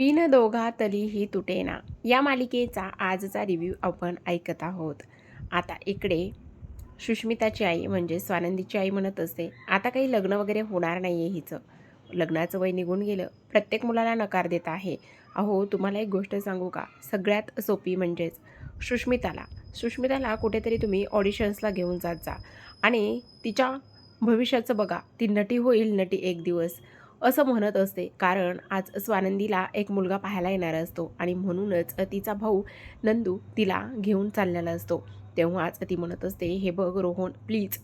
बिन दोघा तलीही तुटेना या मालिकेचा आजचा रिव्ह्यू आपण ऐकत आहोत. आता इकडे सुष्मिताची आई म्हणजे स्वानंदीची आई म्हणत असते, आता काही लग्न वगैरे होणार नाही आहे हिचं. लग्नाचं वय निघून गेलं. प्रत्येक मुलाला नकार देत आहे. अहो तुम्हाला एक गोष्ट सांगू का? सगळ्यात सोपी म्हणजेच सुष्मिताला कुठेतरी तुम्ही ऑडिशन्सला घेऊन जात जा आणि तिच्या भविष्याचं बघा. ती नटी होईल, नटी एक दिवस असं म्हणत असते. कारण आज स्वानंदीला एक मुलगा पाहायला येणार असतो आणि म्हणूनच तिचा भाऊ नंदू तिला घेऊन चाललेला असतो. तेव्हाच ती म्हणत असते, हे बघ रोहन प्लीज,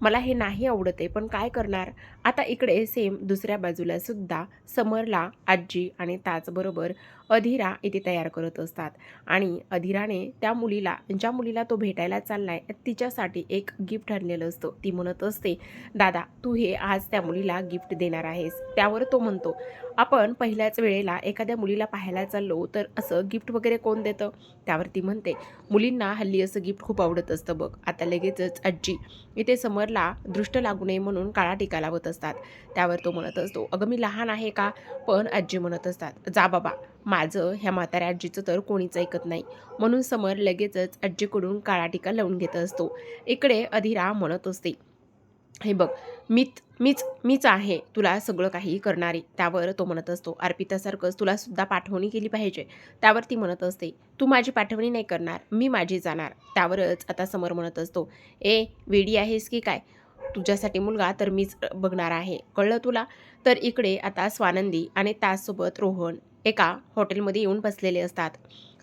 मला हे नाही आवडत आहे, पण काय करणार. आता इकडे सेम दुसऱ्या बाजूला सुद्धा समरला आजी आणि त्याचबरोबर अधीरा इथे तयार करत असतात आणि अधीराने ज्या मुलीला तो भेटायला चाललाय तिच्यासाठी एक गिफ्ट आणलेलं असतं. ती म्हणत असते, दादा तू हे आज त्या मुलीला गिफ्ट देणार आहेस. त्यावर तो म्हणतो, आपण पहिल्याच वेळेला एखाद्या मुलीला पाहायला चाललो तर असं गिफ्ट वगैरे कोण देतं. त्यावरती म्हणते, मुलींना हल्ली असं गिफ्ट खूप आवडत असतं बघ. आता लगेचच आजी इथे समरला दृष्ट लागू नये म्हणून काळा टीका लावत असतात. त्यावर तो म्हणत असतो, अगं मी लहान आहे का. पण आजी म्हणत असतात, जा बाबा, माझं ह्या म्हाताऱ्या आजीचं तर कोणीच ऐकत नाही. म्हणून समर लगेचच आजीकडून काळा टीका लावून घेत असतो. इकडे अधीरा म्हणत असते, हे बघ, मीच आहे तुला सगळं काही करणारी. त्यावर तो म्हणत असतो, अर्पितासारखंच तुला सुद्धा पाठवणी केली पाहिजे. त्यावर ती म्हणत असते, तू माझी पाठवणी नाही करणार, मी माझी जाणार. त्यावरच आता समर म्हणत असतो, ए वेडी आहेस की काय, तुझ्यासाठी मुलगा तर मीच बघणार आहे, कळलं तुला. तर इकडे आता स्वानंदी आणि त्याचसोबत रोहन एका हॉटेलमध्ये येऊन बसलेले असतात.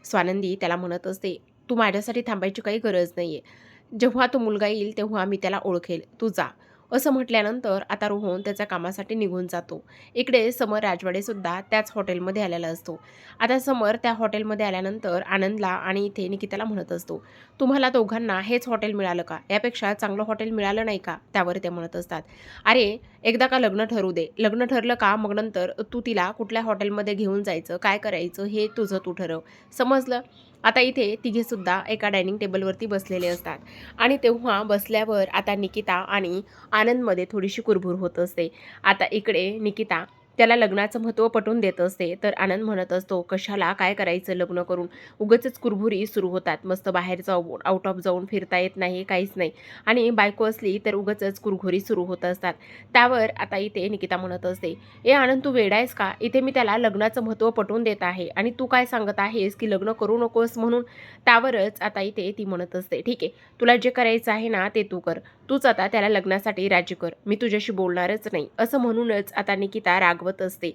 स्वानंदी त्याला म्हणत असते, तू माझ्यासाठी थांबायची काही गरज नाही आहे. जेव्हा तो मुलगा येईल तेव्हा मी त्याला ओळखेल, तू जा. असं म्हटल्यानंतर आता रोहन त्याच्या कामासाठी निघून जातो. इकडे समर राजवाडेसुद्धा त्याच हॉटेलमध्ये आलेला असतो. आता समर त्या हॉटेलमध्ये आल्यानंतर आनंदला आणि इथे निकिताला म्हणत असतो, तुम्हाला दोघांना हेच हॉटेल मिळालं का, यापेक्षा चांगलं हॉटेल मिळालं नाही का. त्यावर ते म्हणत असतात, अरे एकदा का लग्न ठरू दे, लग्न ठरलं का मग नंतर तू तिला कुठल्या हॉटेलमध्ये घेऊन जायचं, काय करायचं हे तुझं तू ठरव, समजलं. आता इथे तिघेसुद्धा एका डायनिंग टेबलवरती बसलेले असतात आणि तेव्हा बसल्यावर आता निकिता आणि आनंदमध्ये थोडीशी कुरबुर होत असते. आता इकडे निकिता त्याला लग्नाचं महत्त्व पटवून देत असते, तर आनंद म्हणत असतो, कशाला काय करायचं लग्न करून, उगाचच कुरबुरी सुरू होतात. मस्त बाहेर जाऊन आउट ऑफ जाऊन फिरता येत नाही, काहीच नाही, आणि बायको असली तर उगाचच कुरघोरी सुरू होत असतात. त्यावर आता इथे निकिता म्हणत असते, ए आनंद तू वेडा आहेस का, इथे मी त्याला लग्नाचं महत्त्व पटवून देत आहे आणि तू काय सांगत आहेस की लग्न करू नकोस म्हणून. त्यावरच आता इथे ती म्हणत असते, ठीक आहे, तुला जे करायचं आहे ना ते तू कर, तूच आता त्याला लग्नासाठी राजी कर, मी तुझ्याशी बोलणारच नाही. असं म्हणूनच आता निकिता रागवत असते.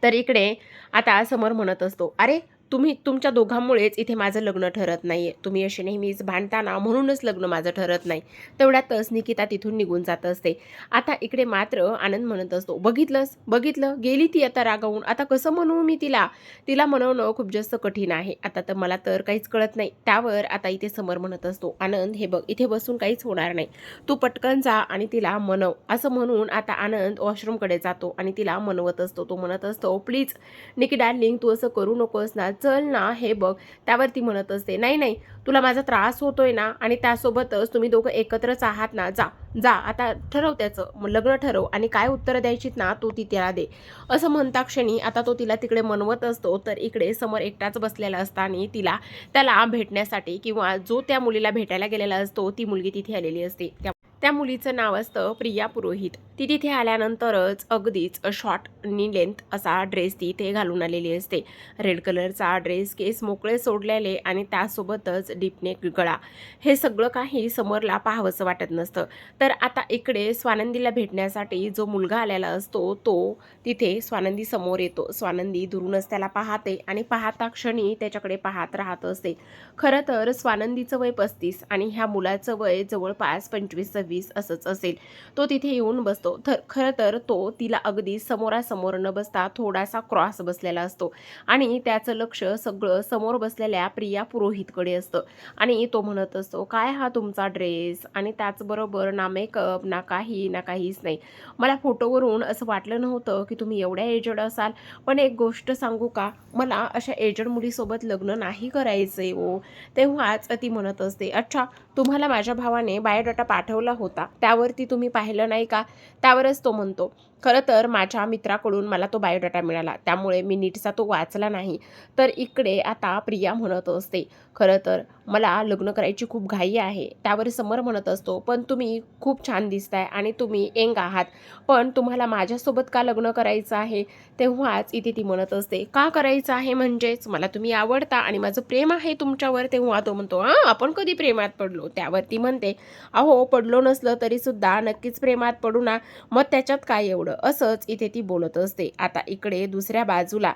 तर इकडे आता समर म्हणत असतो, अरे तुम्ही तुमच्या दोघांमुळेच इथे माझं लग्न ठरत नाहीये, तुम्ही असे नेहमीच भांडता ना, म्हणूनच लग्न माझं ठरत नाही. तेवढ्यातच निकिता तिथून निघून जात असते. आता इकडे मात्र आनंद म्हणत असतो, बघितलं गेली ती आता रागावून, आता कसं म्हणू मी तिला, मनवणं खूप जास्त कठीण आहे आता तर, मला तर काहीच कळत नाही. त्यावर आता इथे समर म्हणत असतो, आनंद हे बघ, इथे बसून काहीच होणार नाही, तू पटकन जा आणि तिला मनव. असं म्हणून आता आनंद वॉशरूमकडे जातो आणि तिला मनवत असतो. तो म्हणत असतो, प्लीज निकी डार्लिंग तू असं करू नकोस ना, चल ना, हे बघ. त्यावरती म्हणत असते, नाही तुला माझा त्रास होतोय ना, आणि त्यासोबतच तुम्ही दोघं एकत्रच आहात ना, जा आता ठरव, त्याचं लग्न ठरव आणि काय उत्तरं द्यायचीत ना तू ती त्याला दे. असं म्हणता क्षणी आता तो तिला तिकडे मनवत असतो. तर इकडे समोर एकटाच बसलेला असताना त्याला भेटण्यासाठी किंवा जो त्या मुलीला भेटायला गेलेला असतो ती मुलगी तिथे आलेली असते. त्या मुलीचं नाव असतं प्रिया पुरोहित. ती तिथे आल्यानंतरच अगदीच शॉर्ट आणि लेंथ असा ड्रेस ती इथे घालून आलेली असते. रेड कलरचा ड्रेस, केस मोकळे सोडलेले आणि त्यासोबतच डीपनेक गळा, हे सगळं काही समोरला पाहावंसं वाटत नसतं. तर आता इकडे स्वानंदीला भेटण्यासाठी जो मुलगा आलेला असतो तो तिथे स्वानंदी समोर येतो. स्वानंदी दुरूनच त्याला पाहते आणि पाहता क्षणी त्याच्याकडे पाहत राहत असते. खरं तर स्वानंदीचं वय 35 आणि ह्या मुलाचं वय जवळपास 25-26 असंच असेल. तो तिथे येऊन बसतो. खरं तर तो तिला अगदी समोरासमोर न बसता थोडासा क्रॉस बसलेला असतो आणि त्याचं लक्ष सगळं समोर बसलेल्या प्रिया पुरोहितकडे असतं आणि तो म्हणत असतो, काय हा तुमचा ड्रेस, आणि त्याचबरोबर ना मेकअप ना काहीच नाही. मला फोटोवरून असं वाटलं नव्हतं की तुम्ही एवढ्या एजड असाल, पण एक गोष्ट सांगू का, मला अशा एजड मुलीसोबत लग्न नाही करायचंय ओ. तेव्हाच ती म्हणत असते, अच्छा तुम्हाला माझ्या भावाने बायोडाटा पाठवला होता, त्यावरती तुम्ही पाहिलं नाही का. त्यावरच तो म्हणतो, खरं तर माझ्या मित्राकडून मला तो बायोडाटा मिळाला, त्यामुळे मी नीटसा तो वाचला नाही. तर इकडे आता प्रिया म्हणत असते, "खरं तर मला लग्न करायची खूप घाई आहे." त्यावर समर म्हणत असतो, "पण तुम्ही खूप छान दिसताय आणि तुम्ही यंग आहात. पण तुम्हाला माझ्यासोबत का लग्न करायचं आहे?" तेव्हाच इथे ती म्हणत असते, "का करायचं आहे म्हणजेच? मला तुम्ही आवडता आणि माझं प्रेम आहे तुमच्यावर." तेव्हा तो म्हणतो, "हां, आपण कधी प्रेमात पडलो?" त्यावर ती म्हणते, "अहो, पडलो नसलं तरीसुद्धा नक्कीच प्रेमात पडू ना. मग त्याच्यात काय एवढं?" असंच इथे ती बोलत असते. आता इकडे दुसऱ्या बाजूला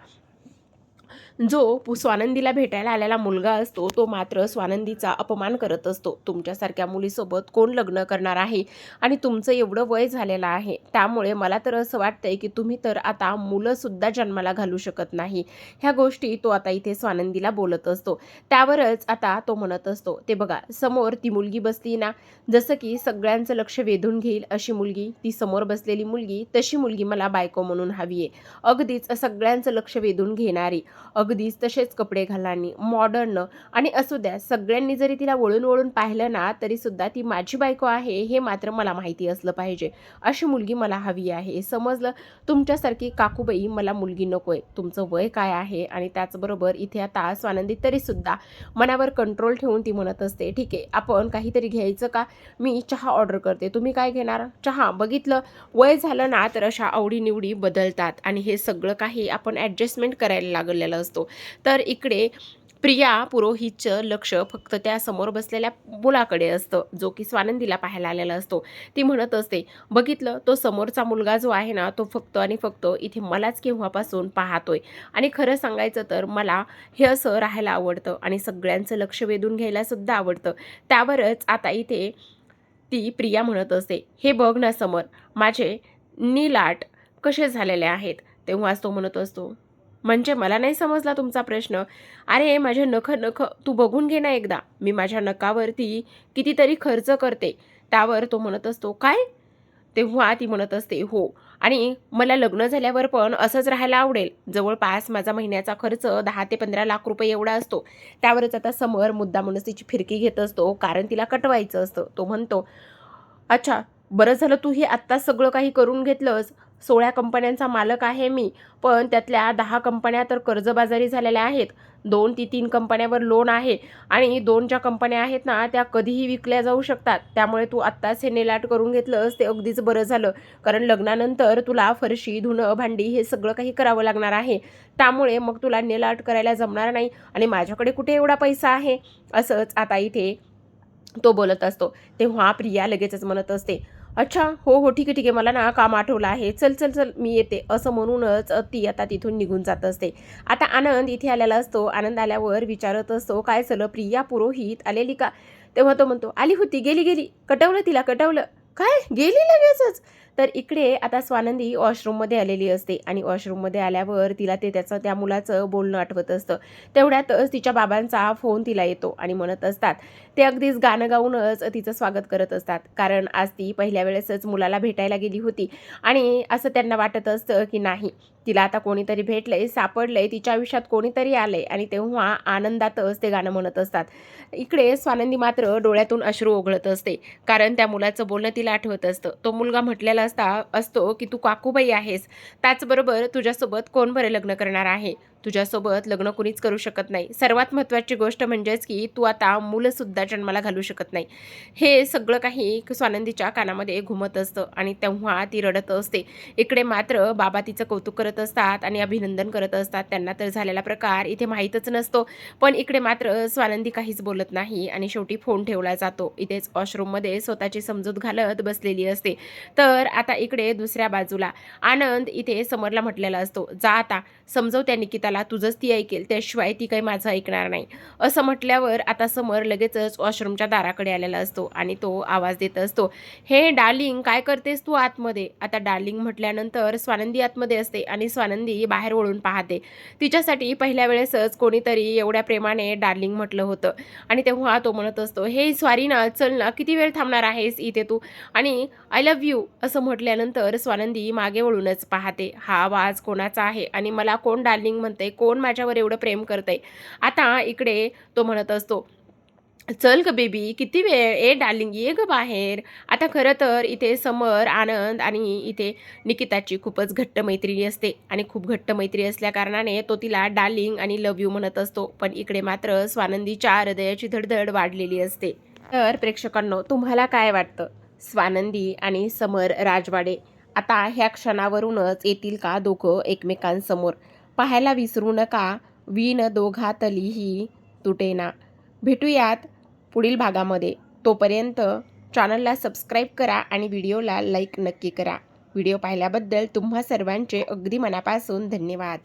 जो स्वानंदीला भेटायला आलेला मुलगा असतो, तो मात्र स्वानंदीचा अपमान करत असतो. तुमच्यासारख्या मुलीसोबत कोण लग्न करणार आहे? आणि तुमचं एवढं वय झालेलं आहे. त्यामुळे मला तर असं वाटतंय, की तुम्ही तर आता मुलंसुद्धा जन्माला घालू शकत नाही. ह्या गोष्टी तो आता इथे स्वानंदीला बोलत असतो. त्यावरच आता तो म्हणत असतो, "ते बघा समोर ती मुलगी बसली ना, जसं की सगळ्यांचं लक्ष वेधून घेईल अशी मुलगी, ती समोर बसलेली मुलगी, तशी मुलगी मला बायको म्हणून हवी आहे. अगदीच सगळ्यांचं लक्ष वेधून घेणारी, अगदीच तसेच कपडे घालणारी, मॉडर्न आणि असू द्या सगळ्यांनी जरी तिला वळून-वळून पाहिलं ना, तरीसुद्धा ती माझी बायको आहे हे मात्र मला माहिती असलं पाहिजे. अशी मुलगी मला हवी आहे. समजलं? तुमच्यासारखी काकूबाई मला मुलगी नकोय. तुमचं वय काय आहे?" आणि त्याचबरोबर इथे आता स्वानंदी तरीसुद्धा मनावर कंट्रोल ठेवून ती म्हणत असते, "ठीक आहे, आपण काहीतरी घ्यायचं का? मी चहा ऑर्डर करते. तुम्ही काय घेणार?" "चहा." बघितलं, वय झालं ना, तर अशा आवडी बदलतात आणि हे सगळं काही आपण ॲडजस्टमेंट करायला लागलेलं असतो. तर इकडे प्रिया पुरोहितचं लक्ष फक्त त्या समोर बसलेल्या मुलाकडे असतं, जो की स्वानंदीला पाहायला आलेला असतो. ती म्हणत असते, "बघितलं, तो समोरचा मुलगा जो आहे ना, तो फक्त आणि फक्त इथे मलाच केव्हापासून पाहतोय आणि खरं सांगायचं तर मला हे असं राहायला आवडतं आणि सगळ्यांचं लक्ष वेधून घ्यायला सुद्धा आवडतं." त्यावरच आता इथे ती प्रिया म्हणत असते, "हे बघ ना समर, माझे नीलाट कसे झालेले आहेत." तेव्हाच तो म्हणत असतो, "म्हणजे मला नाही समजला तुमचा प्रश्न." "अरे माझे नखं तू बघून घे ना एकदा. मी माझ्या नखावरती कितीतरी खर्च करते." त्यावर तो म्हणत असतो, "काय?" तेव्हा ती म्हणत असते, "हो, आणि मला लग्न झाल्यावर पण असंच राहायला आवडेल." जवळपास माझा महिन्याचा खर्च 10 ते 15 लाख रुपये एवढा असतो. त्यावरच आता समर मुद्दामूनच तिची फिरकी घेत असतो, कारण तिला कटवायचं असतं. तो म्हणतो, "अच्छा, बरं झालं तू हे आत्ताच सगळं काही करून घेतलंस. 16 कंपन्यांचा मालक आहे मी, पण त्यातल्या 10 कंपन्या तर कर्जबाजारी झालेल्या आहेत. 2 ते 3 कंपन्यांवर लोन आहे आणि 2 ज्या कंपन्या आहेत ना, त्या कधीही विकल्या जाऊ शकतात. त्यामुळे तू आत्ताच हे नेलाट करून घेतलंस ते अगदीच बरं झालं. कारण लग्नानंतर तुला फरशी, धुणं, भांडी हे सगळं काही करावं लागणार आहे. त्यामुळे मग तुला नेल करायला जमणार नाही आणि माझ्याकडे कुठे एवढा पैसा आहे." असंच आता इथे तो बोलत असतो. तेव्हा प्रिया लगेचच म्हणत असते, "अच्छा, हो, हो, ठीक आहे, ठीक आहे. मला ना काम आठवलं आहे. चल, चल, चल, मी येते." असं म्हणूनच ती आता तिथून निघून जात असते. आता आनंद इथे आलेला असतो. आनंद आल्यावर विचारत असतो, "काय झालं? प्रिया पुरोहित आलेली का?" तेव्हा तो म्हणतो, "आली होती, गेली, गेली. कटवलं तिला, कटवलं." "काय? गेली लगेचच?" तर इकडे आता स्वानंदी वॉशरूममध्ये आलेली असते आणि वॉशरूममध्ये आल्यावर तिला त्या मुलाचं बोलणं आठवत असतं. तेवढ्यातच तिच्या बाबांचा फोन तिला येतो आणि म्हणत असतात, ते अगदीच गाणं गाऊनच तिचं स्वागत करत असतात. कारण आज ती पहिल्या वेळेसच मुलाला भेटायला गेली होती आणि असं त्यांना वाटत असतं, की नाही, तिला आता कोणीतरी भेटलंय, सापडलंय, तिच्या आयुष्यात कोणीतरी आलंय आणि तेव्हा आनंदातच ते गाणं म्हणत असतात. इकडे स्वानंदी मात्र डोळ्यातून अश्रू ओघळत असते. कारण त्या मुलाचं बोलणं तिला आठवत असतं. तो मुलगा म्हटलेला असतो, की "तू काकूबाई आहेस. त्याचबरोबर तुझ्यासोबत कोण बरं लग्न करणार आहे? तुझ्यासोबत लग्न कुणीच करू शकत नाही. सर्वात महत्त्वाची गोष्ट म्हणजेच की तू आता मुलंसुद्धा जन्माला घालू शकत नाही." हे सगळं काही स्वानंदीच्या कानामध्ये घुमत असतं आणि तेव्हा ती रडत असते. इकडे मात्र बाबा तिचं कौतुक करत असतात आणि अभिनंदन करत असतात. त्यांना तर झालेला प्रकार इथे माहीतच नसतो. पण इकडे मात्र स्वानंदी काहीच बोलत नाही आणि शेवटी फोन ठेवला जातो. इथेच वॉशरूममध्ये स्वतःची समजूत घालत बसलेली असते. तर आता इकडे दुसऱ्या बाजूला आनंद इथे समरला म्हटलेला असतो, "जा आता, समजव त्या निकिताला, तुझंच ती ऐकेल, त्याशिवाय ती काही माझं ऐकणार नाही." असं म्हटल्यावर आता समर लगेचच वॉशरूमच्या दाराकडे आलेला असतो आणि तो आवाज देत असतो, "हे डार्लिंग, काय करतेस तू आतमध्ये?" आता डार्लिंग म्हटल्यानंतर स्वानंदी आतमध्ये असते आणि स्वानंदी बाहेर वळून पाहते. तिच्यासाठी पहिल्या वेळेसच कोणीतरी एवढ्या प्रेमाने डार्लिंग म्हटलं होतं आणि तेव्हा तो म्हणत असतो, "हे सॉरी ना, चल ना, किती वेळ थांबणार आहेस इथे तू?" आणि "आय लव्ह यू" असं म्हटल्यानंतर स्वानंदी मागे वळूनच पाहते. हा आवाज कोणाचा आहे आणि मला कोण डार्लिंग म्हणतंय? कोण माझ्यावर एवढं प्रेम करतंय? आता इकडे तो म्हणत असतो, चल ग बेबी, किती वेळ? ए डार्लिंग, ये ग बाहेर. आता खरं तर इथे समर, आनंद आणि इथे निकिताची खूपच घट्ट मैत्रिणी असते आणि खूप घट्ट मैत्री असल्याकारणाने तो तिला डार्लिंग आणि लव्ह यू म्हणत असतो. पण इकडे मात्र स्वानंदीच्या हृदयाची धडधड वाढलेली असते. तर प्रेक्षकांनो, तुम्हाला काय वाटतं? स्वानंदी आणि समर राजवाडे आता ह्या क्षणावरूनच येतील का दोघं एकमेकांसमोर? पाहायला विसरू नका. विण दोघातलीही तुटेना. भेटूयात पुढील भागामध्ये. तोपर्यंत चॅनलला सबस्क्राईब करा आणि व्हिडिओला लाईक नक्की करा. व्हिडिओ पाहिल्याबद्दल तुम्हा सर्वांचे अगदी मनापासून धन्यवाद.